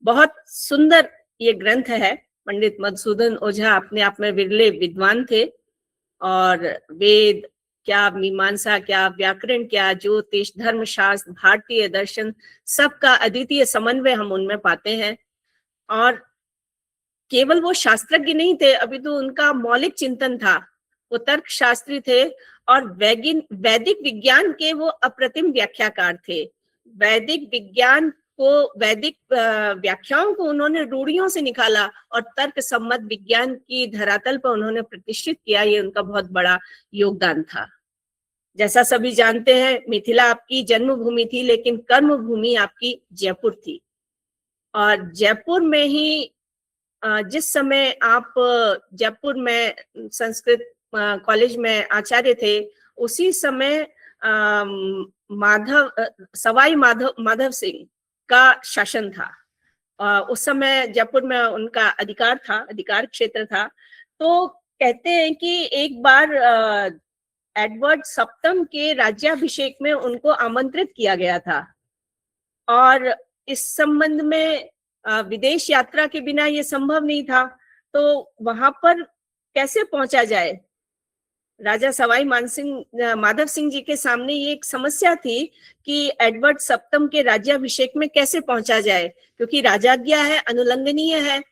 बहुत सुंदर ये ग्रंथ है। पंडित मधुसूदन ओझा अपने आप में विरले विद्वान थे और वेद क्या, मीमांसा क्या, व्याकरण क्या, ज्योतिष, धर्मशास्त्र, भारतीय दर्शन, सबका अद्वितीय समन्वय हम उनमें पाते हैं। और केवल वो शास्त्रज्ञ नहीं थे, अभी तो उनका मौलिक चिंतन था। वो तर्क शास्त्री थे और वैदिक विज्ञान के वो अप्रतिम व्याख्याकार थे। वैदिक विज्ञान को, वैदिक व्याख्याओं को उन्होंने रूढ़ियों से निकाला और तर्क सम्मत विज्ञान की धरातल पर उन्होंने प्रतिष्ठित किया। ये उनका बहुत बड़ा योगदान था। जैसा सभी जानते हैं, मिथिला आपकी जन्मभूमि थी, लेकिन कर्म भूमि आपकी जयपुर थी। और जयपुर में ही जिस समय आप जयपुर में संस्कृत कॉलेज में आचार्य थे, उसी समय सवाई माधव सिंह का शासन था। उस समय जयपुर में उनका अधिकार क्षेत्र था। तो कहते हैं कि एक बार एडवर्ड सप्तम के राज्याभिषेक में उनको आमंत्रित किया गया था और इस संबंध में विदेश यात्रा के बिना ये संभव नहीं था। तो वहां पर कैसे पहुंचा जाए, राजा सवाई माधव सिंह जी के सामने ये एक समस्या थी कि एडवर्ड सप्तम के राज्याभिषेक में कैसे पहुंचा जाए, क्योंकि राजाज्ञा है, अनुलंघनीय है।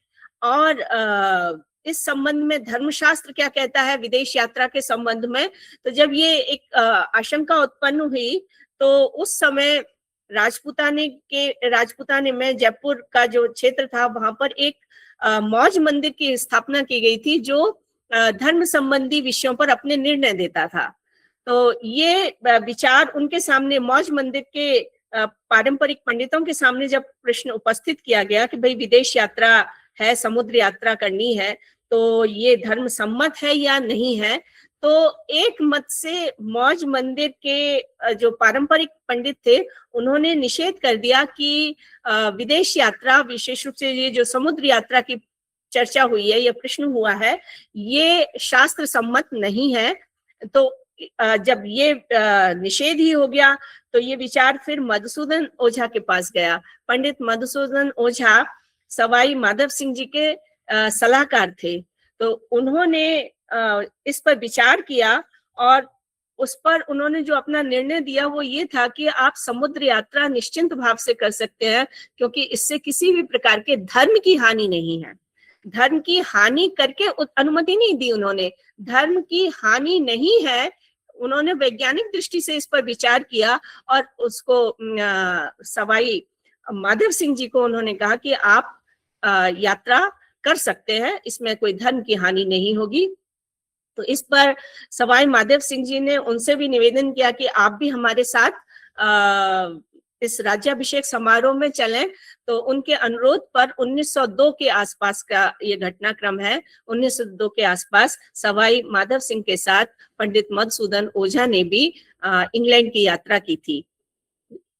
और इस संबंध में धर्मशास्त्र क्या कहता है विदेश यात्रा के संबंध में। तो जब ये एक आशंका उत्पन्न हुई, तो उस समय राजपुताने में जयपुर का जो क्षेत्र था, वहां पर एक मौज मंदिर की स्थापना की गई थी, जो धर्म संबंधी विषयों पर अपने निर्णय देता था। तो ये विचार उनके सामने, मौज मंदिर के पारंपरिक पंडितों के सामने जब प्रश्न उपस्थित किया गया कि भाई विदेश यात्रा है, समुद्र यात्रा करनी है, तो ये धर्म सम्मत है या नहीं है, तो एक मत से मौज मंदिर के जो पारंपरिक पंडित थे, उन्होंने निषेध कर दिया कि विदेश यात्रा, विशेष रूप से ये जो समुद्र यात्रा की चर्चा हुई है, ये प्रश्न हुआ है, ये शास्त्र सम्मत नहीं है। तो जब ये निषेध ही हो गया, तो ये विचार फिर मधुसूदन ओझा के पास गया। पंडित मधुसूदन ओझा सवाई माधव सिंह जी के सलाहकार थे। तो उन्होंने इस पर विचार किया और उस पर उन्होंने जो अपना निर्णय दिया वो ये था कि आप समुद्र यात्रा निश्चिंत भाव से कर सकते हैं, क्योंकि इससे किसी भी प्रकार के धर्म की हानि नहीं है। धर्म की हानि करके अनुमति नहीं दी उन्होंने, धर्म की हानि नहीं है। उन्होंने वैज्ञानिक दृष्टि से इस पर विचार किया और उसको सवाई माधव सिंह जी को उन्होंने कहा कि आप यात्रा कर सकते हैं, इसमें कोई धर्म की हानि नहीं होगी। तो इस पर सवाई माधव सिंह जी ने उनसे भी निवेदन किया कि आप भी हमारे साथ इस राज्याभिषेक समारोह में चलें। तो उनके अनुरोध पर 1902 के आसपास का ये घटनाक्रम है। 1902 के आसपास सवाई माधव सिंह के साथ पंडित मधुसूदन ओझा ने भी इंग्लैंड की यात्रा की थी।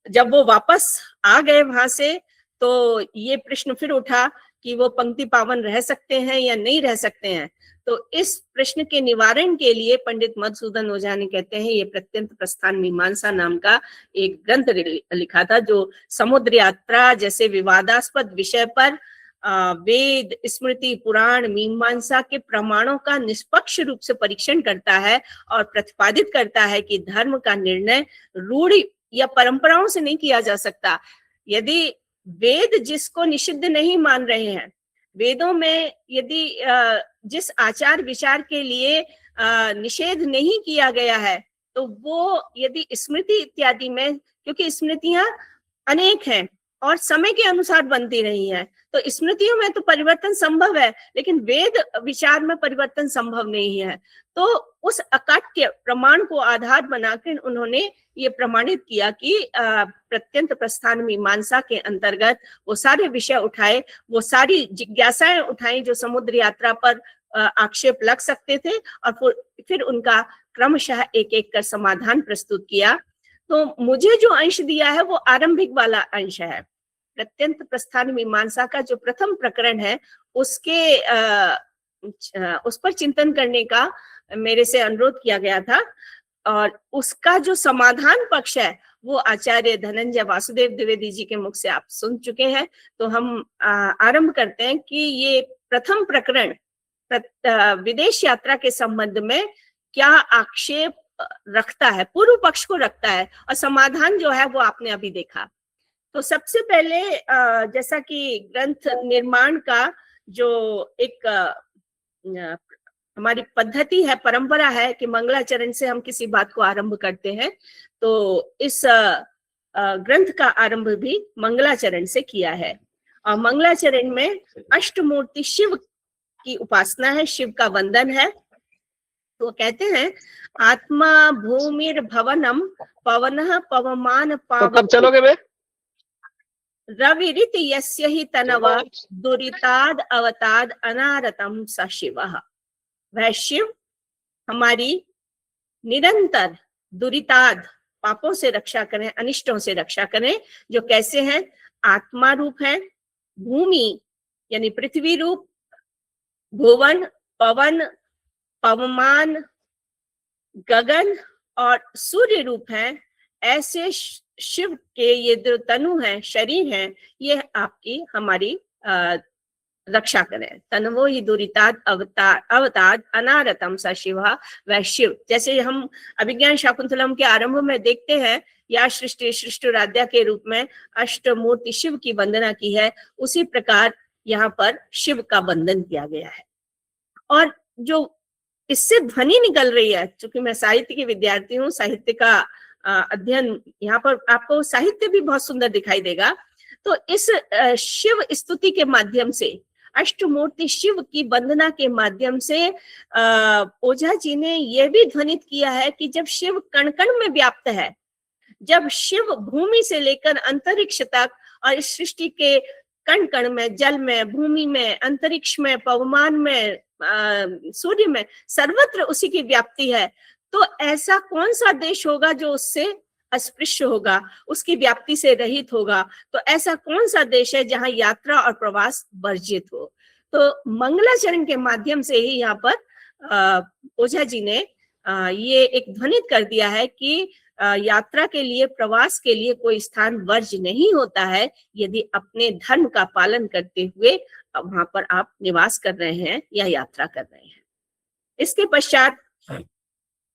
जब वो वापस आ गए वहां से, तो ये प्रश्न फिर उठा कि वो पंक्ति पावन रह सकते हैं या नहीं रह सकते हैं। तो इस प्रश्न के निवारण के लिए पंडित मधुसूदन ओझा ने, कहते हैं, ये प्रत्यंत प्रस्थान मीमांसा नाम का एक ग्रंथ लिखा था, जो समुद्र यात्रा जैसे विवादास्पद विषय पर वेद, स्मृति, पुराण, मीमांसा के प्रमाणों का निष्पक्ष रूप से परीक्षण करता है और प्रतिपादित करता है कि धर्म का निर्णय रूढ़ि या परंपराओं से नहीं किया जा सकता। यदि वेद जिसको निषिद्ध नहीं मान रहे हैं, वेदों में यदि जिस आचार विचार के लिए निषेध नहीं किया गया है, तो वो यदि स्मृति इत्यादि में, क्योंकि स्मृतियां अनेक हैं और समय के अनुसार बनती रही हैं, तो स्मृतियों में तो परिवर्तन संभव है, लेकिन वेद विचार में परिवर्तन संभव नहीं है। तो उस अकाट्य प्रमाण को आधार बनाकर उन्होंने ये प्रमाणित किया कि प्रत्यंत प्रस्थान मीमांसा के अंतर्गत वो सारे विषय उठाए, वो सारी जिज्ञासाएं उठाई जो समुद्र यात्रा पर आक्षेप लग सकते थे, और फिर उनका क्रमशः एक एक कर समाधान प्रस्तुत किया। तो मुझे जो अंश दिया है वो आरंभिक वाला अंश है। प्रत्यंत प्रस्थान मीमांसा का जो प्रथम प्रकरण है, उसके उस पर चिंतन करने का मेरे से अनुरोध किया गया था, और उसका जो समाधान पक्ष है वो आचार्य धनंजय वासुदेव द्विवेदी जी के मुख से आप सुन चुके हैं। तो हम आरंभ करते हैं कि ये प्रथम प्रकरण विदेश यात्रा के संबंध में क्या आक्षेप रखता है, पूर्व पक्ष को रखता है, और समाधान जो है वो आपने अभी देखा। तो सबसे पहले जैसा कि ग्रंथ निर्माण का जो एक हमारी पद्धति है, परंपरा है कि मंगलाचरण से हम किसी बात को आरंभ करते हैं, तो इस ग्रंथ का आरंभ भी मंगलाचरण से किया है। और मंगलाचरण में अष्टमूर्ति शिव की उपासना है, शिव का वंदन है। तो कहते हैं आत्मा भूमिर भवनम पवनः पवमान तो कब चलोगे बे? रविरित यस्य हि तनवा दुरिताद अवताद अनारतम स शिवः। वह शिव हमारी निरंतर दुरिताद, पापों से रक्षा करें, अनिष्टों से रक्षा करें, जो कैसे हैं? आत्मा रूप है, भूमि यानी पृथ्वी रूप, भुवन पवन, पवमान गगन और सूर्य रूप है। ऐसे शिव के ये जो तनु है, शरीर है, ये आपकी हमारी रक्षा करें। तनवो ही दुरिताद अवताद अनारतम स शिवा, वह शिव। जैसे हम अभिज्ञान शाकुंतलम के आरंभ में देखते हैं, या सृष्टि सृष्टुराध्या के रूप में अष्टमूर्ति शिव की वंदना की है, उसी प्रकार यहाँ पर शिव का वंदन किया गया है। और जो इससे ध्वनि निकल रही है, चूंकि मैं साहित्य की विद्यार्थी हूँ, साहित्य का अध्ययन, यहाँ पर आपको साहित्य भी बहुत सुंदर दिखाई देगा। तो इस शिव स्तुति के माध्यम से, अष्टमूर्ति शिव की वंदना के माध्यम से ओझा जी ने यह भी ध्वनित किया है कि जब शिव कण कण में व्याप्त है, जब शिव भूमि से लेकर अंतरिक्ष तक और इस सृष्टि के कण कण में, जल में, भूमि में, अंतरिक्ष में, पवमान में, सूर्य में, सर्वत्र उसी की व्याप्ति है, तो ऐसा कौन सा देश होगा जो उससे अस्पृश्य होगा, उसकी व्याप्ति से रहित होगा? तो ऐसा कौन सा देश है जहां यात्रा और प्रवास वर्जित हो? तो मंगलाचरण के माध्यम से ही यहाँ पर ओझा जी ने ये एक ध्वनित कर दिया है कि यात्रा के लिए, प्रवास के लिए कोई स्थान वर्ज्य नहीं होता है, यदि अपने धर्म का पालन करते हुए वहां पर आप निवास कर रहे हैं या यात्रा कर रहे हैं। इसके पश्चात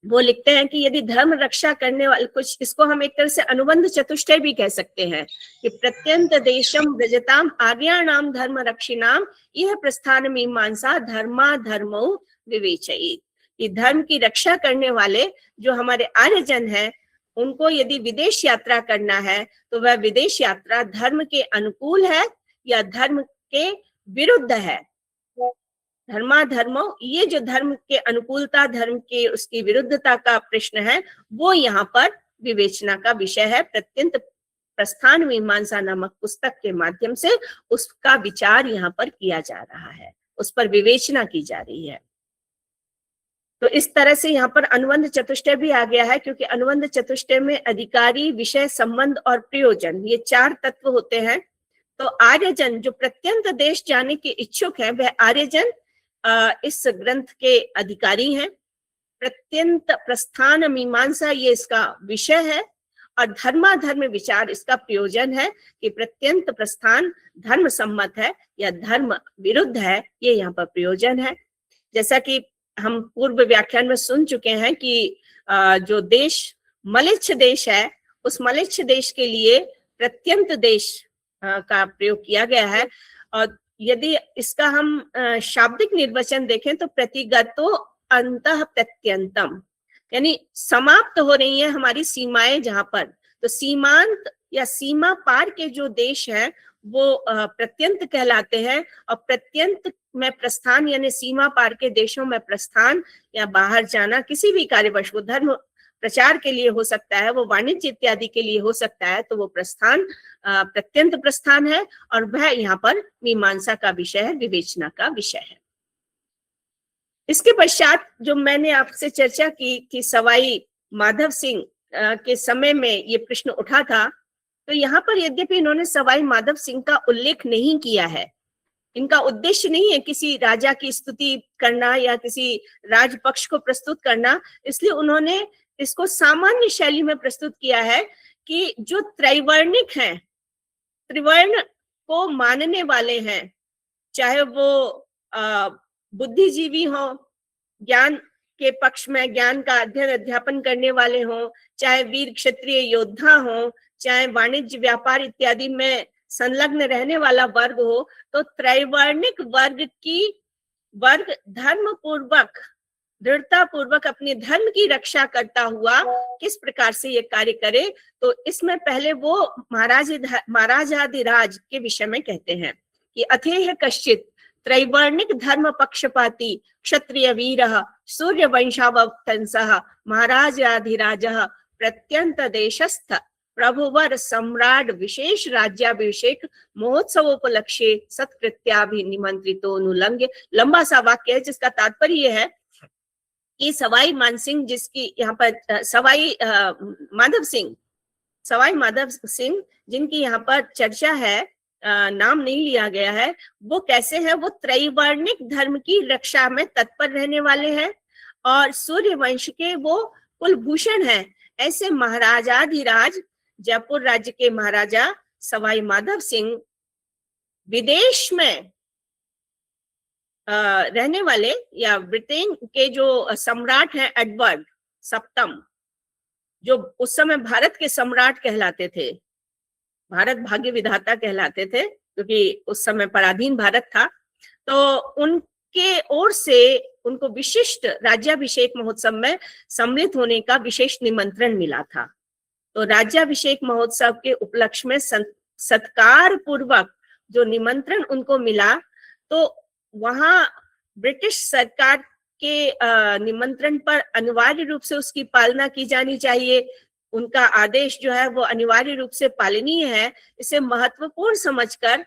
वो लिखते हैं कि यदि धर्म रक्षा करने वाले, कुछ इसको हम एक तरह से अनुबंध चतुष्टय भी कह सकते हैं, कि प्रत्यंत देशम व्रजताम आर्याणाम धर्म रक्षिणाम यह प्रस्थान मीमांसा धर्मा धर्मो विवेचयेत्। कि धर्म की रक्षा करने वाले जो हमारे आर्यजन हैं, उनको यदि विदेश यात्रा करना है तो वह विदेश यात्रा धर्म के अनुकूल है या धर्म के विरुद्ध है। धर्मा धर्मो, ये जो धर्म के अनुकूलता, धर्म के उसकी विरुद्धता का प्रश्न है, वो यहाँ पर विवेचना का विषय है। प्रत्यंत प्रस्थान मीमांसा नामक पुस्तक के माध्यम से उसका विचार यहाँ पर किया जा रहा है, उस पर विवेचना की जा रही है। तो इस तरह से यहाँ पर अनुबंध चतुष्टय भी आ गया है, क्योंकि अनुबंध चतुष्टय में अधिकारी, विषय, संबंध और प्रयोजन, ये 4 तत्व होते हैं। तो आर्यजन जो प्रत्यंत देश जाने के इच्छुक हैं, वह आर्यजन इस ग्रंथ के अधिकारी हैं। प्रत्यंत प्रस्थान मीमांसा ये इसका विषय है, और धर्माधर्म विचार इसका प्रयोजन है, कि प्रत्यंत प्रस्थान धर्म सम्मत है या धर्म विरुद्ध है, ये यहाँ पर प्रयोजन है। जैसा कि हम पूर्व व्याख्यान में सुन चुके हैं कि जो देश मलेच्छ देश है, उस मलेच्छ देश के लिए प्रत्यंत देश का प्रयोग किया गया है। और यदि इसका हम शाब्दिक निर्वचन देखें तो प्रतिगतो अंतः प्रत्यंतम, यानी समाप्त हो रही है हमारी सीमाएं जहां पर। तो सीमांत या सीमा पार के जो देश हैं वो प्रत्यंत कहलाते हैं, और प्रत्यंत में प्रस्थान यानी सीमा पार के देशों में प्रस्थान या बाहर जाना किसी भी कार्यवश, वो धर्म प्रचार के लिए हो सकता है, वो वाणिज्य इत्यादि के लिए हो सकता है, तो वो प्रस्थान प्रत्यंत प्रस्थान है, और वह यहाँ पर मीमांसा का विषय है, विवेचना का विषय है। इसके पश्चात जो मैंने आपसे चर्चा की कि सवाई माधव सिंह के समय में ये प्रश्न उठा था, तो यहाँ पर यद्यपि इन्होंने सवाई माधव सिंह का उल्लेख नहीं किया है, इनका उद्देश्य नहीं है किसी राजा की स्तुति करना या किसी राजपक्ष को प्रस्तुत करना, इसलिए उन्होंने इसको सामान्य शैली में प्रस्तुत किया है कि जो त्रैवर्णिक हैं, त्रिवर्ण को मानने वाले हैं, चाहे वो बुद्धिजीवी हो, ज्ञान के पक्ष में ज्ञान का अध्ययन अध्यापन करने वाले हों, चाहे वीर क्षत्रिय योद्धा हो, चाहे वाणिज्य व्यापार इत्यादि में संलग्न रहने वाला वर्ग हो, तो त्रैवर्णिक वर्ग धर्म पूर्वक, दृढ़ता पूर्वक अपने धर्म की रक्षा करता हुआ किस प्रकार से ये कार्य करे। तो इसमें पहले वो महाराजाधिराज के विषय में कहते हैं कि अथेह कश्चित त्रैवर्णिक धर्म पक्षपाती क्षत्रिय वीरः सूर्य वंशावतंसः महाराजाधिराजः प्रत्यंत देशस्थ प्रभुवर सम्राट विशेष राज्याभिषेक महोत्सवोपलक्ष्ये सत्कृत्याभिनिमंत्रितोनुलंघ्य। लंबा सा वाक्य है जिसका तात्पर्य यह है कि सवाई मानसिंह, जिसकी यहाँ पर सवाई माधव सिंह जिनकी यहाँ पर चर्चा है, नाम नहीं लिया गया है, वो कैसे है, वो त्रैवर्णिक धर्म की रक्षा में तत्पर रहने वाले हैं और सूर्य वंश के वो कुलभूषण हैं। ऐसे महाराजाधिराज, जयपुर राज्य के महाराजा सवाई माधव सिंह विदेश में रहने वाले, या ब्रिटेन के जो सम्राट हैं एडवर्ड सप्तम, जो उस समय भारत के सम्राट कहलाते थे, भारत भाग्य विधाता कहलाते थे, क्योंकि उस समय पराधीन भारत था, तो उनके ओर से उनको विशिष्ट राज्याभिषेक महोत्सव में सम्मिलित होने का विशेष निमंत्रण मिला था। तो राज्याभिषेक महोत्सव के उपलक्ष्य में सत्कार पूर्वक जो निमंत्रण उनको मिला, तो वहां ब्रिटिश सरकार के निमंत्रण पर अनिवार्य रूप से उसकी पालना की जानी चाहिए। उनका आदेश जो है वो अनिवार्य रूप से पालनीय है। इसे महत्वपूर्ण समझकर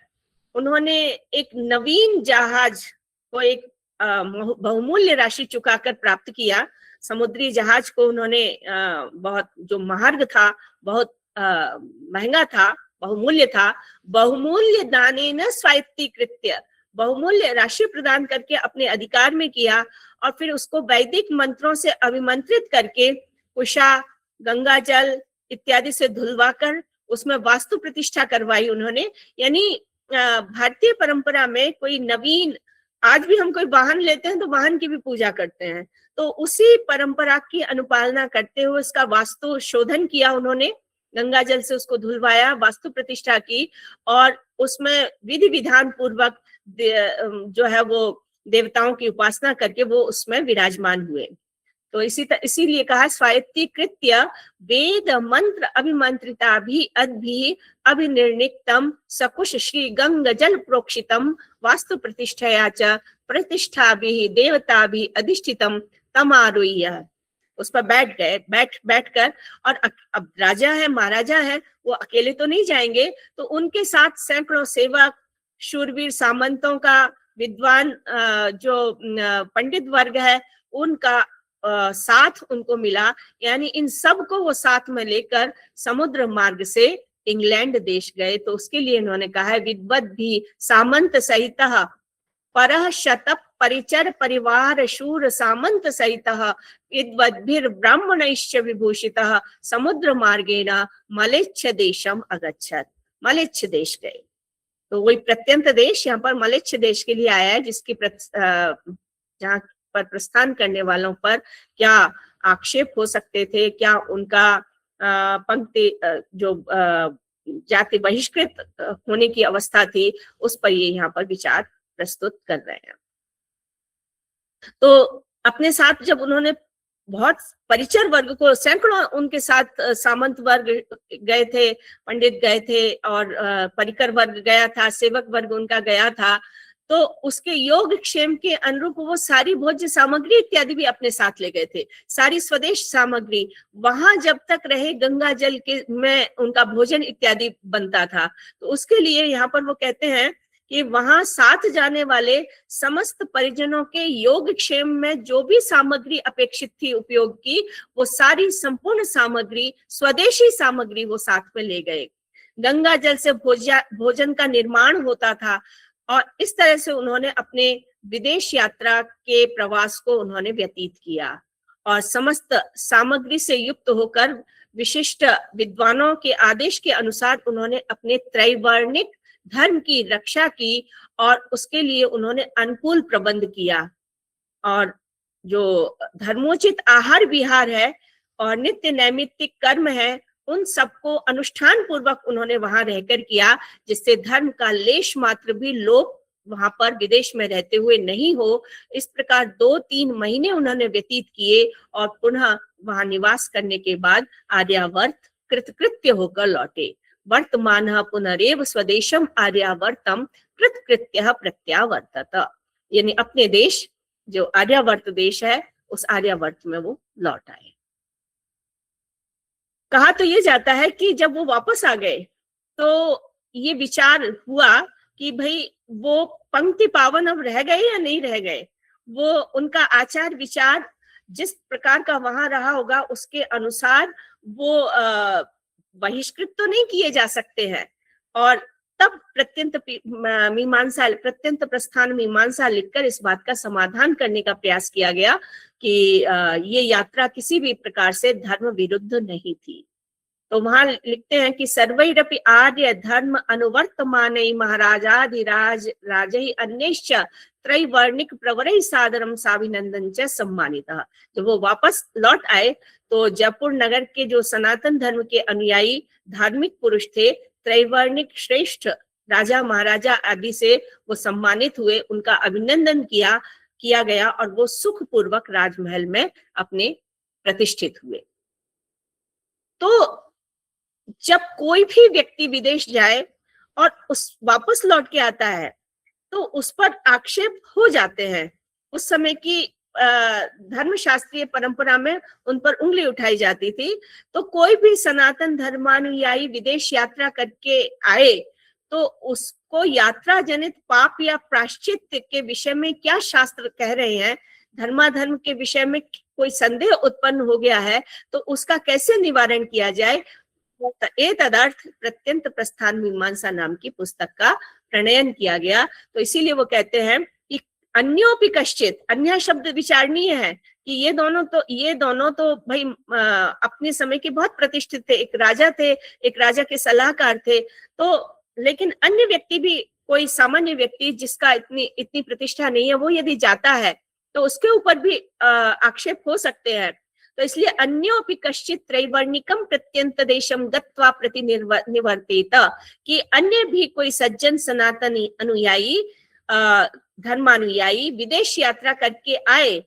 उन्होंने एक नवीन जहाज को एक बहुमूल्य राशि चुकाकर प्राप्त किया। समुद्री जहाज को उन्होंने बहुत, जो महार्घ था, बहुत महंगा था, बहुमूल्य था, बहुमूल्य दानेन स्वायत्तीकृत्य, बहुमूल्य राशि प्रदान करके अपने अधिकार में किया और फिर उसको वैदिक मंत्रों से अभिमंत्रित करके कुशा, गंगा जल इत्यादि से धुलवाकर उसमें वास्तु प्रतिष्ठा करवाई उन्होंने। यानी भारतीय परंपरा में कोई नवीन, आज भी हम कोई वाहन लेते हैं तो वाहन की भी पूजा करते हैं, तो उसी परंपरा की अनुपालना करते हुए उसका वास्तु शोधन किया उन्होंने, गंगा जल से उसको धुलवाया, वास्तु प्रतिष्ठा की और उसमें विधि विधान पूर्वक जो है वो देवताओं की उपासना करके वो उसमें विराजमान हुए। तो इसीलिए कहा स्वायत्तीकृत्य वेद मंत्र अभिमंत्रिता भी अद्भि अभिनिर्णितम सकुश श्री गंग जल प्रोक्षितम वास्तु प्रतिष्ठया च प्रतिष्ठा भी देवता भी अधिष्ठितम तमारुह्य। उस पर बैठकर, और अब राजा है, महाराजा है, वो अकेले तो नहीं जाएंगे, तो उनके साथ सैकड़ों सेवक, शूरवीर सामंतों का, विद्वान जो पंडित वर्ग है उनका साथ उनको मिला। यानी इन सब को वो साथ में लेकर समुद्र मार्ग से इंग्लैंड देश गए। तो उसके लिए इन्होंने कहा है विद्वद भी सामंत सहित परः शतप परिचर परिवार शूर सामंत सहित विद्वद्भिर ब्राह्मणैश्च विभूषितः समुद्र मार्गेण मलेच्छ देशम अगच्छत। मलेच्छ देश गए, तो वही प्रत्यंत देश, यहाँ पर मलेच्छ देश के लिए आया है, जिसकी जहाँ पर प्रस्थान करने वालों पर क्या आक्षेप हो सकते थे, क्या उनका पंक्ति जो जाति बहिष्कृत होने की अवस्था थी, उस पर ये यहाँ पर विचार प्रस्तुत कर रहे हैं। तो अपने साथ जब उन्होंने बहुत परिचर वर्ग को, सैकड़ों उनके साथ सामंत वर्ग गए थे, पंडित गए थे और परिकर वर्ग गया था, सेवक वर्ग उनका गया था, तो उसके योग क्षेम के अनुरूप वो सारी भोज्य सामग्री इत्यादि भी अपने साथ ले गए थे, सारी स्वदेश सामग्री। वहां जब तक रहे गंगा जल के में उनका भोजन इत्यादि बनता था। तो उसके लिए यहाँ पर वो कहते हैं कि वहां साथ जाने वाले समस्त परिजनों के योग क्षेम में जो भी सामग्री अपेक्षित थी उपयोग की, वो सारी संपूर्ण सामग्री, स्वदेशी सामग्री वो साथ में ले गए। गंगा जल से भोजन का निर्माण होता था और इस तरह से उन्होंने अपने विदेश यात्रा के प्रवास को उन्होंने व्यतीत किया और समस्त सामग्री से युक्त होकर विशिष्ट विद्वानों के आदेश के अनुसार उन्होंने अपने त्रैवर्णिक धर्म की रक्षा की और उसके लिए उन्होंने अनुकूल प्रबंध किया। और जो धर्मोचित आहार विहार है और नित्य नैमित्तिक कर्म है, उन सबको अनुष्ठान पूर्वक उन्होंने वहां रहकर किया, जिससे धर्म का लेश मात्र भी लोप वहां पर विदेश में रहते हुए नहीं हो। इस प्रकार 2-3 महीने उन्होंने व्यतीत किए और पुनः वहां निवास करने के बाद आर्यावर्त कृतकृत्य होकर लौटे। वर्तमान पुनरेव स्वदेशम आर्यावर्तम कृतकृत्य प्रत्यावर्तत, यानी अपने देश जो आर्यावर्त देश है उस आर्यावर्त में वो लौट आए। कहा तो ये जाता है कि जब वो वापस आ गए तो ये विचार हुआ कि भाई वो पंक्ति पावन अब रह गए या नहीं रह गए। वो उनका आचार विचार जिस प्रकार का वहां रहा होगा उसके अनुसार वो बहिष्कृत तो नहीं किए जा सकते हैं। और तब प्रत्यंत प्रस्थान मीमांसा लिखकर इस बात का समाधान करने का प्रयास किया गया कि ये यात्रा किसी भी प्रकार से धर्म विरुद्ध नहीं थी। तो वहां लिखते हैं कि सर्वैरपि आर्य धर्म अनुवर्तमान महाराजाधिराज राजै अन्यश्च त्रैवर्णिक प्रवरै सादरम साभिनंदन च सम्मानितः। जब वो वापस लौट आए तो जयपुर नगर के जो सनातन धर्म के अनुयायी धार्मिक पुरुष थे, त्रैवर्णिक श्रेष्ठ राजा महाराजा आदि से वो सम्मानित हुए, उनका अभिनंदन किया गया और वो सुखपूर्वक राजमहल में अपने प्रतिष्ठित हुए। तो जब कोई भी व्यक्ति विदेश जाए और वापस लौट के आता है तो उस पर आक्षेप हो जाते हैं। उस समय की धर्मशास्त्रीय परंपरा में उन पर उंगली उठाई जाती थी। तो कोई भी सनातन धर्मानुयायी विदेश यात्रा करके आए तो उसको यात्रा जनित पाप या प्रायश्चित के विषय में क्या शास्त्र कह रहे हैं, धर्माधर्म के विषय में कोई संदेह उत्पन्न हो गया है तो उसका कैसे निवारण किया जाए, एतदर्थ प्रत्यंत प्रस्थान मीमांसा नाम की पुस्तक का प्रणयन किया गया। तो इसीलिए वो कहते हैं कि अन्योपि कश्चित, अन्य शब्द विचारणीय है कि ये दोनों तो भाई अपने समय के बहुत प्रतिष्ठित थे, एक राजा थे, एक राजा के सलाहकार थे। तो लेकिन अन्य व्यक्ति भी, कोई सामान्य व्यक्ति जिसका इतनी प्रतिष्ठा नहीं है, वो यदि जाता है तो उसके ऊपर भी आक्षेप हो सकते हैं। तो इसलिए अन्योपि कश्चित त्रैवर्णिकम प्रत्यंत देशम गत्वा प्रतिनिवर्तेत, कि अन्य भी कोई सज्जन सनातनी अनुयायी धर्मानुयायी विदेश यात्रा करके आए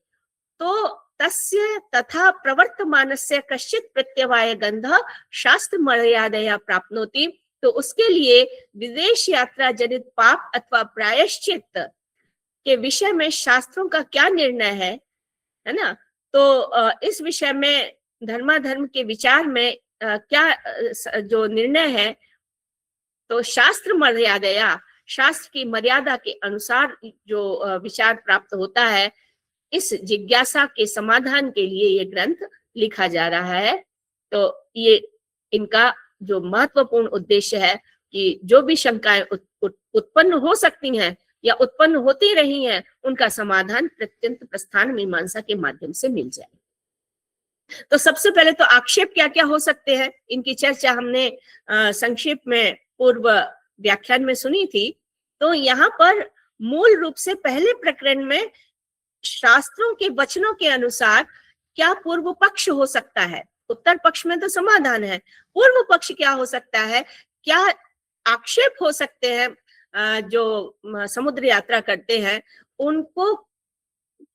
तो तस्य तथा प्रवर्तमानस्य कश्चित प्रत्यवाय गंध शास्त्र मर्यादया प्राप्नोति। तो उसके लिए विदेश यात्रा जनित पाप अथवा प्रायश्चित के विषय में शास्त्रों का क्या निर्णय है ना। तो इस विषय में धर्माधर्म के विचार में क्या जो निर्णय है, तो शास्त्र मर्यादया, शास्त्र की मर्यादा के अनुसार जो विचार प्राप्त होता है, इस जिज्ञासा के समाधान के लिए ये ग्रंथ लिखा जा रहा है। तो ये इनका जो महत्वपूर्ण उद्देश्य है कि जो भी शंकाएं उत्पन्न हो सकती हैं या उत्पन्न होती रही हैं, उनका समाधान प्रत्यंत प्रस्थान मीमांसा के माध्यम से मिल जाए। तो सबसे पहले तो आक्षेप क्या क्या हो सकते हैं, इनकी चर्चा हमने संक्षेप में पूर्व व्याख्यान में सुनी थी। तो यहाँ पर मूल रूप से पहले प्रकरण में शास्त्रों के वचनों के अनुसार क्या पूर्व पक्ष हो सकता है। उत्तर पक्ष में तो समाधान है, पूर्व पक्ष क्या हो सकता है, क्या आक्षेप हो सकते हैं। जो समुद्र यात्रा करते हैं उनको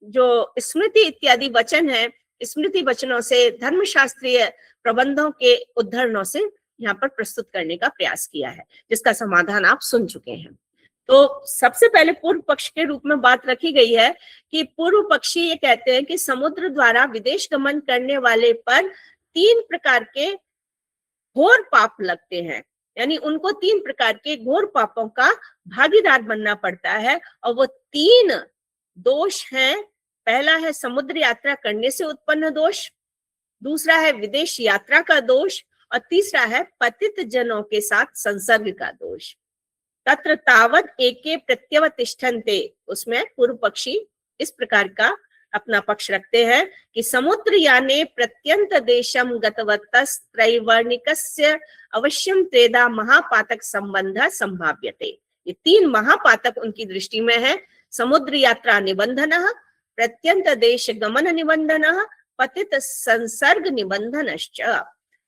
जो स्मृति इत्यादि वचन है, स्मृति वचनों से, धर्मशास्त्रीय प्रबंधों के उद्धरणों से यहाँ पर प्रस्तुत करने का प्रयास किया है, जिसका समाधान आप सुन चुके हैं। तो सबसे पहले पूर्व पक्ष के रूप में बात रखी गई है कि पूर्व पक्षी ये कहते हैं कि समुद्र द्वारा विदेश गमन करने वाले पर 3 प्रकार के घोर पाप लगते हैं, यानी उनको 3 प्रकार के घोर पापों का भागीदार बनना पड़ता है। और वो 3 दोष हैं। पहला है समुद्र यात्रा करने से उत्पन्न दोष, दूसरा है विदेश यात्रा का दोष, और तीसरा है पतित जनों के साथ संसर्ग का दोष। तत्र तावत एके प्रत्यवतिष्ठन्ते, उसमें पूर्व पक्षी इस प्रकार का अपना पक्ष रखते हैं कि समुद्रयाने प्रत्यंत देशम गतवतस्त्रैवर्णिकस्य अवश्यम त्रेधा महापातक संबंध संभाव्यते। ये 3 महापातक उनकी दृष्टि में है। समुद्र यात्रा निबंधनः, प्रत्यंत देश गमन निबंधनः, पतित संसर्ग निबंधनश्च।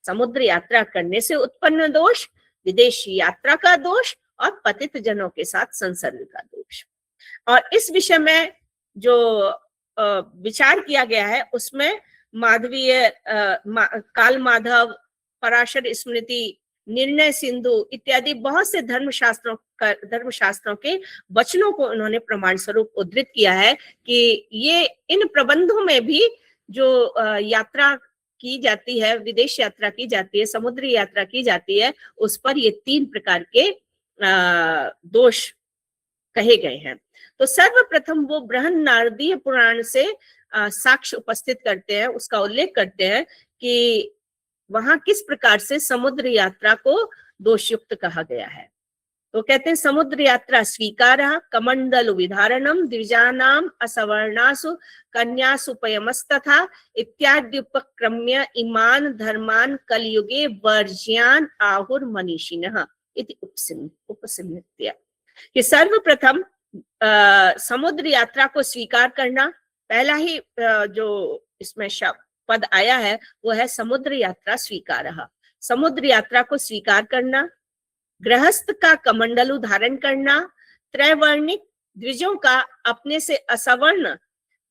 समुद्र यात्रा करने से उत्पन्न दोष, विदेशी यात्रा का दोष और पतित जनों के साथ संसर्ग का दोष। और इस विषय में जो विचार किया गया है उसमें माधवीय, काल माधव, पराशर स्मृति, निर्णय सिंधु इत्यादि बहुत से धर्मशास्त्रों के वचनों को उन्होंने प्रमाण स्वरूप उद्धृत किया है कि ये इन प्रबंधों में भी जो यात्रा की जाती है, विदेश यात्रा की जाती है, समुद्री यात्रा की जाती है, उस पर ये 3 प्रकार के दोष कहे गए हैं। तो सर्वप्रथम वो बृहन नारदीय पुराण से साक्ष्य उपस्थित करते हैं, उसका उल्लेख करते हैं कि वहां किस प्रकार से समुद्र यात्रा को दोषयुक्त कहा गया है। तो कहते हैं समुद्र यात्रा स्वीकारः कमंडल विधारणम द्विजानाम असवर्णासु कन्यासु पयमस्तथा इत्याद्युपक्रम्य इमान धर्मान कलयुगे वर्ज्यान आहुर मनीषिणः इति उपसंहृत्य। कि सर्वप्रथम समुद्र यात्रा को स्वीकार करना, पहला ही जो इसमें पद आया है वो है समुद्र यात्रा स्वीकारः। समुद्र यात्रा को स्वीकार करना, गृहस्थ का कमंडलु धारण करना, त्रैवर्णिक द्विजों का अपने से असवर्ण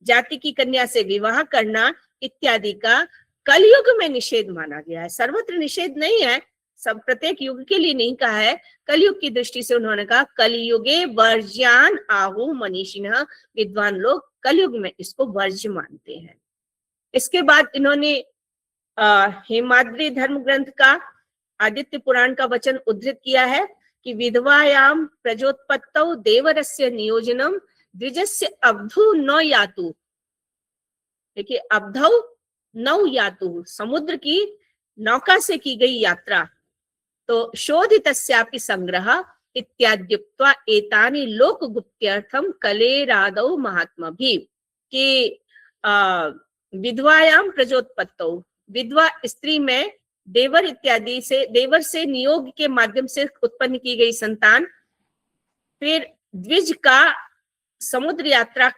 जाति की कन्या से विवाह करना इत्यादि का कलयुग में निषेध माना गया है। सर्वत्र निषेध नहीं है, सब प्रत्येक युग के लिए नहीं कहा है, कलयुग की दृष्टि से उन्होंने कहा कलयुगे वर्ज्यान आहु मनीषिणः। विद्वान लोग कलयुग में इसको वर्ज्य मानते हैं। इसके बाद इन्होंने हेमाद्री धर्म ग्रंथ का आदित्य पुराण का वचन उद्धृत किया है कि विधवायाम प्रजोत्पत्तौ देवरस्य नियोजनम द्विजस्य अब्धु न यातु। देखिए अब्धौ नौ यातु, समुद्र की नौका से की गई यात्रा। तो शोधितस्यापि संग्रह इत्याद्युक्त्वा एतानि लोकगुप्त्यर्थम कलेरादौ महात्मभिः। कि विधवायाम प्रजोत्पत्तौ, विधवा स्त्री में देवर इत्यादि से, देवर से नियोग के माध्यम से उत्पन्न की गई संतान, फिर द्विज का समुद्र यात्रा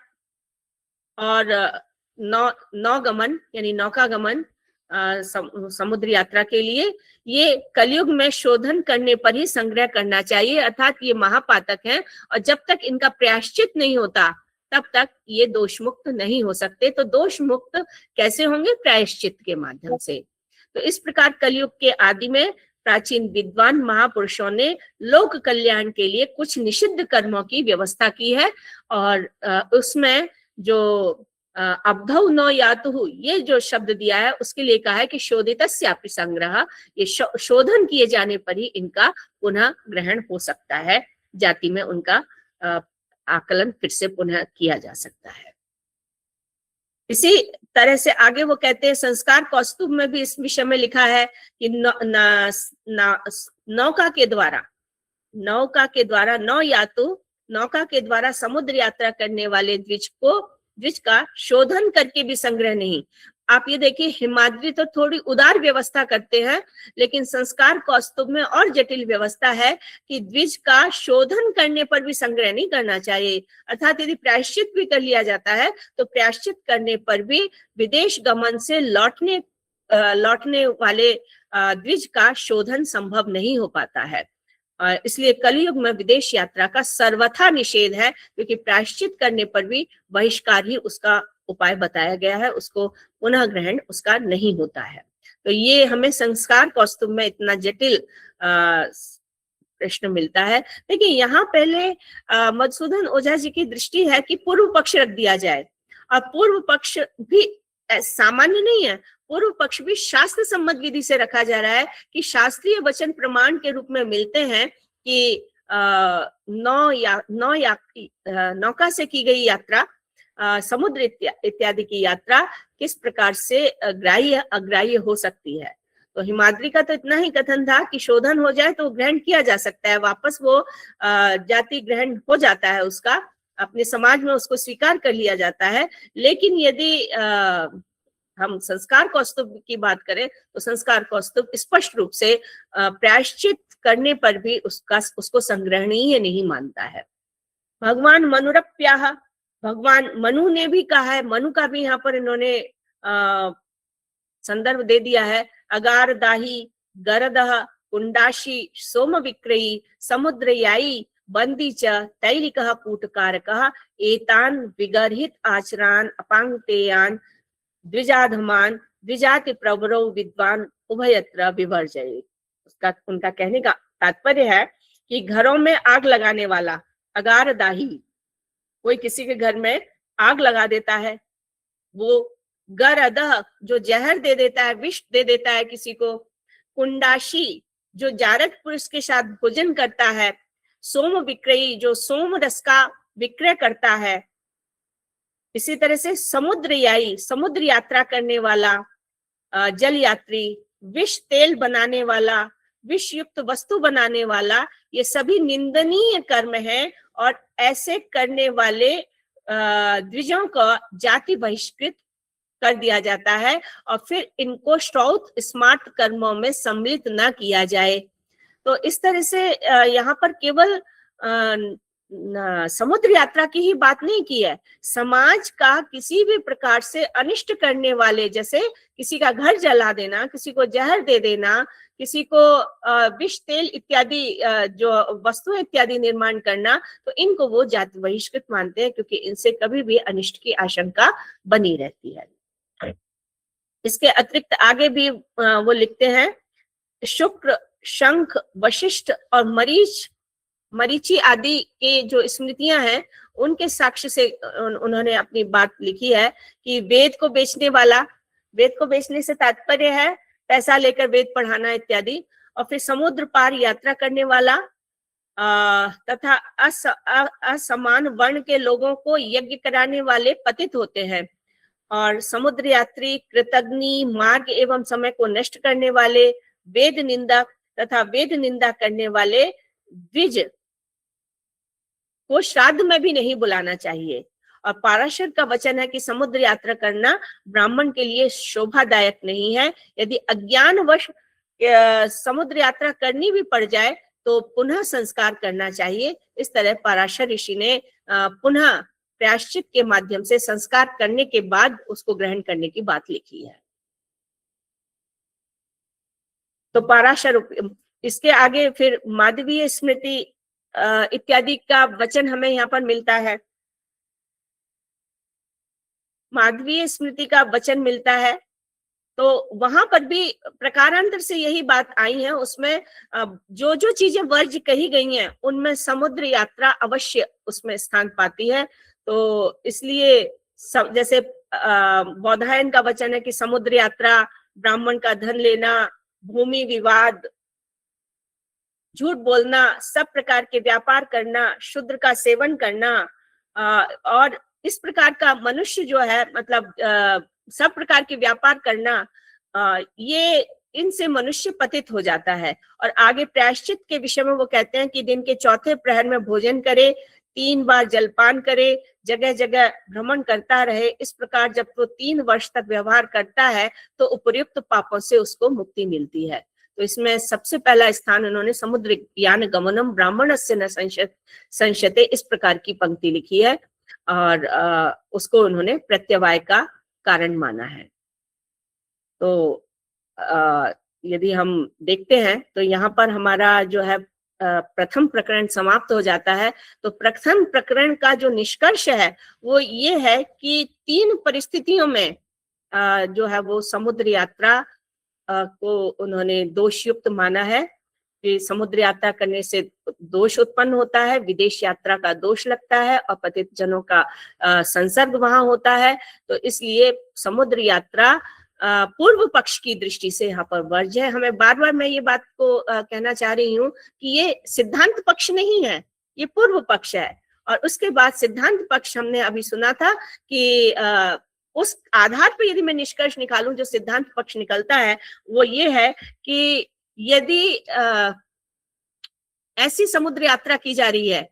और नौगमन यानी नौकागमन समुद्र यात्रा के लिए, ये कलयुग में शोधन करने पर ही संग्रह करना चाहिए, अर्थात ये महापातक हैं और जब तक इनका प्रायश्चित नहीं होता तब तक ये दोष मुक्त नहीं हो सकते। तो दोष मुक्त कैसे होंगे? प्रायश्चित के माध्यम से। तो इस प्रकार कलयुग के आदि में प्राचीन विद्वान महापुरुषों ने लोक कल्याण के लिए कुछ निषिद्ध कर्मों की व्यवस्था की है और उसमें जो अब्धौ न यातु ये जो शब्द दिया है उसके लिए कहा है कि शोधितस्यापि संग्रह, ये शोधन किए जाने पर ही इनका पुनः ग्रहण हो सकता है, जाति में उनका आकलन फिर से पुनः किया जा सकता है। इसी तरह से आगे वो कहते हैं संस्कार कौस्तुभ में भी इस विषय में लिखा है कि नौका के द्वारा नौ यातु, नौका के द्वारा समुद्र यात्रा करने वाले द्विज का शोधन करके भी संग्रह नहीं। आप ये देखिए हिमाद्री तो थोड़ी उदार व्यवस्था करते हैं, लेकिन संस्कार कौस्तुभ में और जटिल व्यवस्था है कि द्विज का शोधन करने पर भी संग्रह नहीं करना चाहिए। अर्थात यदि प्रायश्चित भी कर लिया जाता है तो प्रायश्चित करने पर भी विदेश गमन से लौटने वाले द्विज का शोधन संभव नहीं हो पाता है। इसलिए कलयुग में विदेश यात्रा का सर्वथा निषेध है, क्योंकि प्रायश्चित करने पर भी बहिष्कार ही उसका उपाय बताया गया है, उसको पुनः ग्रहण उसका नहीं होता है। तो ये हमें संस्कार कौस्तुभ में इतना जटिल प्रश्न मिलता है। लेकिन यहाँ पहले मधुसूदन ओझा जी की दृष्टि है कि पूर्व पक्ष रख दिया जाए, और पूर्व पक्ष भी सामान्य नहीं है, पूर्व पक्ष भी शास्त्र सम्मत विधि से रखा जा रहा है कि शास्त्रीय वचन प्रमाण के रूप में मिलते हैं कि नौका से की गई यात्रा, समुद्र इत्यादि की यात्रा किस प्रकार से ग्राह्य अग्राह्य हो सकती है। तो हिमाद्री का तो इतना ही कथन था कि शोधन हो जाए तो ग्रहण किया जा सकता है, वापस वो जाति ग्रहण हो जाता है उसका, अपने समाज में उसको स्वीकार कर लिया जाता है। लेकिन यदि हम संस्कार कौस्तुभ की बात करें तो संस्कार कौस्तुभ स्पष्ट रूप से प्रायश्चित करने पर भी उसको संग्रहणीय नहीं मानता है। भगवान मनुरप्याह, भगवान मनु ने भी कहा है, मनु का भी यहाँ पर इन्होंने संदर्भ दे दिया है। अगार दाही गरदह कुंडाशी सोम विक्रयी समुद्रयाई बंदी च तैलिकः कूटकारकः एतान विगर्हित आचरान अपांगतेयान द्विजाधमान द्विजाति प्रवरो विद्वान उभयत्र विवर्जये। उनका कहने का तात्पर्य है कि घरों में आग लगाने वाला अगार दाही, कोई किसी के घर में आग लगा देता है, वो गरदह जो जहर दे देता है, विष दे देता है किसी को, कुंडाशी जो जारक पुरुष के साथ भोजन करता है, सोम विक्रयी जो सोम रस का विक्रय करता है, इसी तरह से समुद्रयाई समुद्र यात्रा करने वाला जल यात्री, विष तेल बनाने वाला, विष युक्त वस्तु बनाने वाला, ये सभी निंदनीय कर्म है और ऐसे करने वाले द्विजों का जाति बहिष्कृत कर दिया जाता है और फिर इनको श्रौत स्मार्ट कर्मों में सम्मिलित न किया जाए। तो इस तरह से यहाँ पर केवल समुद्र यात्रा की ही बात नहीं की है, समाज का किसी भी प्रकार से अनिष्ट करने वाले, जैसे किसी का घर जला देना, किसी को जहर दे देना, किसी को विष तेल इत्यादि जो वस्तु इत्यादि निर्माण करना, तो इनको वो जाति बहिष्कृत मानते हैं क्योंकि इनसे कभी भी अनिष्ट की आशंका बनी रहती है। इसके अतिरिक्त आगे भी वो लिखते हैं, शुक्र शंख वशिष्ठ और मरीचि आदि के जो स्मृतियां हैं उनके साक्ष्य से उन्होंने अपनी बात लिखी है कि वेद को बेचने वाला, वेद को बेचने से तात्पर्य है पैसा लेकर वेद पढ़ाना इत्यादि, और फिर समुद्र पार यात्रा करने वाला तथा असमान वर्ण के लोगों को यज्ञ कराने वाले पतित होते हैं, और समुद्र यात्री कृतग्नि मार्ग एवं समय को नष्ट करने वाले, वेद निंदा तथा वेद निंदा करने वाले द्विज को श्राद्ध में भी नहीं बुलाना चाहिए। और पाराशर का वचन है कि समुद्र यात्रा करना ब्राह्मण के लिए शोभादायक नहीं है। यदि अज्ञानवश समुद्र यात्रा करनी भी पड़ जाए तो पुनः संस्कार करना चाहिए। इस तरह पाराशर ऋषि ने पुनः प्रायश्चित के माध्यम से संस्कार करने के बाद उसको ग्रहण करने की बात लिखी है। तो पाराशर, इसके आगे फिर माधवीय स्मृति इत्यादि का वचन हमें यहाँ पर मिलता है। माधवीय स्मृति का वचन मिलता है तो वहां पर भी प्रकारांतर से यही बात आई है। उसमें जो जो चीजें वर्ज कही गई हैं उनमें समुद्र यात्रा अवश्य उसमें स्थान पाती है। तो इसलिए जैसे बौधायन का वचन है कि समुद्र यात्रा, ब्राह्मण का धन लेना, भूमि विवाद, झूठ बोलना, सब प्रकार के व्यापार करना, शूद्र का सेवन करना, और इस प्रकार का मनुष्य जो है मतलब सब प्रकार के व्यापार करना, ये इनसे मनुष्य पतित हो जाता है। और आगे प्रायश्चित के विषय में वो कहते हैं कि दिन के चौथे प्रहर में भोजन करे, 3 बार जलपान करे, जगह जगह भ्रमण करता रहे। इस प्रकार जब वो 3 वर्ष तक व्यवहार करता है तो उपयुक्त पापों से उसको मुक्ति मिलती है। तो इसमें सबसे पहला स्थान उन्होंने समुद्र यान गमनम ब्राह्मणस्य न संशयते, इस प्रकार की पंक्ति लिखी है और उसको उन्होंने प्रत्यवाय का कारण माना है। तो यदि हम देखते हैं तो यहाँ पर हमारा जो है प्रथम प्रकरण समाप्त हो जाता है। तो प्रथम प्रकरण का जो निष्कर्ष है वो ये है कि 3 परिस्थितियों में जो है वो समुद्र यात्रा को उन्होंने दोषयुक्त माना है। कि समुद्र यात्रा करने से दोष उत्पन्न होता है, विदेश यात्रा का दोष लगता है और पतित जनों का संसर्ग वहां होता है। तो इसलिए समुद्र यात्रा पूर्व पक्ष की दृष्टि से यहाँ पर वर्ज्य है। हमें बार बार मैं ये बात को कहना चाह रही हूँ कि ये सिद्धांत पक्ष नहीं है, ये पूर्व पक्ष है। और उसके बाद सिद्धांत पक्ष हमने अभी सुना था कि उस आधार पर यदि मैं निष्कर्ष निकालूं, जो सिद्धांत पक्ष निकलता है वो ये है कि यदि ऐसी समुद्र यात्रा की जा रही है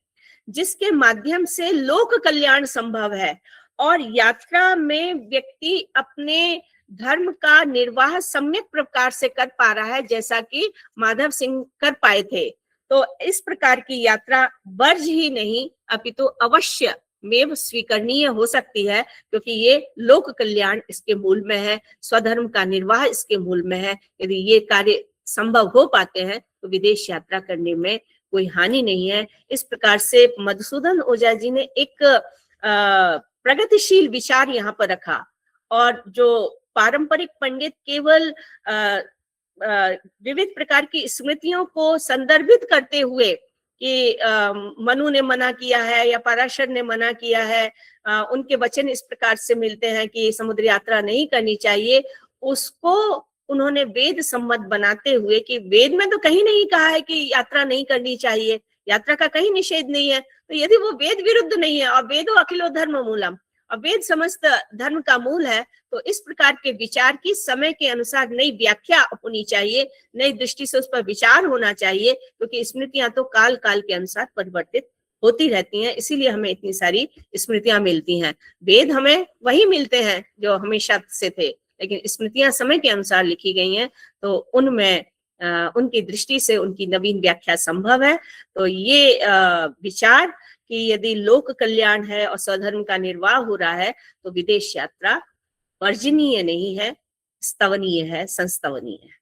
जिसके माध्यम से लोक कल्याण संभव है। और यात्रा में व्यक्ति अपने धर्म का निर्वाह सम्यक प्रकार से कर पा रहा है, जैसा कि माधव सिंह कर पाए थे। तो इस प्रकार की यात्रा वर्ज ही नहीं अपितु अवश्य मेव स्वीकरणीय हो सकती है, क्योंकि ये लोक कल्याण इसके मूल में है, स्वधर्म का निर्वाह इसके मूल में है। यदि ये कार्य संभव हो पाते हैं तो विदेश यात्रा करने में कोई हानि नहीं है। इस प्रकार से मधुसूदन ओझा जी ने एक प्रगतिशील विचार यहाँ पर रखा, और जो पारंपरिक पंडित केवल विविध प्रकार की स्मृतियों को संदर्भित करते हुए कि मनु ने मना किया है या पराशर ने मना किया है, उनके वचन इस प्रकार से मिलते हैं कि समुद्र यात्रा नहीं करनी चाहिए, उसको उन्होंने वेद सम्मत बनाते हुए कि वेद में तो कहीं नहीं कहा है कि यात्रा नहीं करनी चाहिए, यात्रा का कहीं निषेध नहीं है। तो यदि वो वेद विरुद्ध नहीं है, और वेदो अखिलो धर्म मूलम, और वेद समस्त धर्म का मूल है, तो इस प्रकार के विचार की समय के अनुसार नई व्याख्या होनी चाहिए, नई दृष्टि से उस पर विचार होना चाहिए, क्योंकि स्मृतियां तो काल काल के अनुसार परिवर्तित होती रहती हैं, इसीलिए हमें इतनी सारी स्मृतियां मिलती हैं। वेद हमें वही मिलते हैं जो हमेशा से थे, लेकिन स्मृतियां समय के अनुसार लिखी गई हैं, तो उनमें उनकी दृष्टि से उनकी नवीन व्याख्या संभव है। तो ये विचार कि यदि लोक कल्याण है और स्वधर्म का निर्वाह हो रहा है तो विदेश यात्रा वर्जनीय नहीं है, स्तवनीय है, संस्तवनीय है।